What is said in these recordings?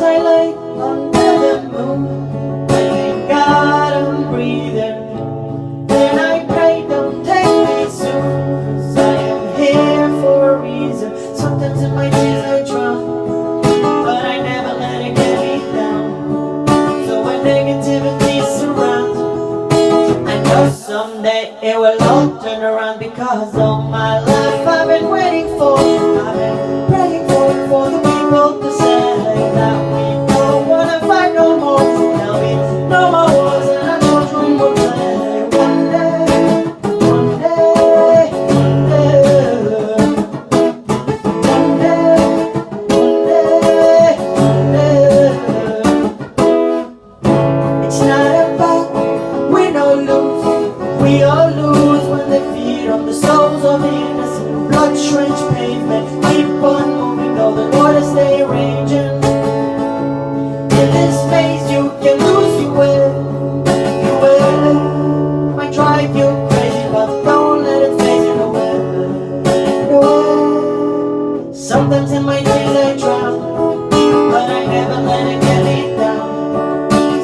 as I lay under the moon, thank God I'm breathing. Then I pray, don't take me soon, 'cause I am here for a reason. Sometimes in my tears I drown, but I never let it get me down. So when negativity surrounds, I know someday it will all turn around, because all my life I've been waiting for, I've been praying for the people to say that we don't wanna fight no more. There'll be no more wars and our children will play. One day, one day, one day, one day, one day, one day. It's not about win or lose. We all lose when they feed on the souls of the innocent. Blood-drenched pavement, keep on moving, though the waters stay raging. In this maze you can lose, you will. Might drive you crazy, but don't let it phase you away. Sometimes in my dreams I drown, but I never let it get me down.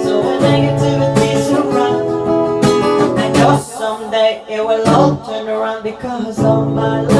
So when negativity surrounds, someday it will all turn around, because all my life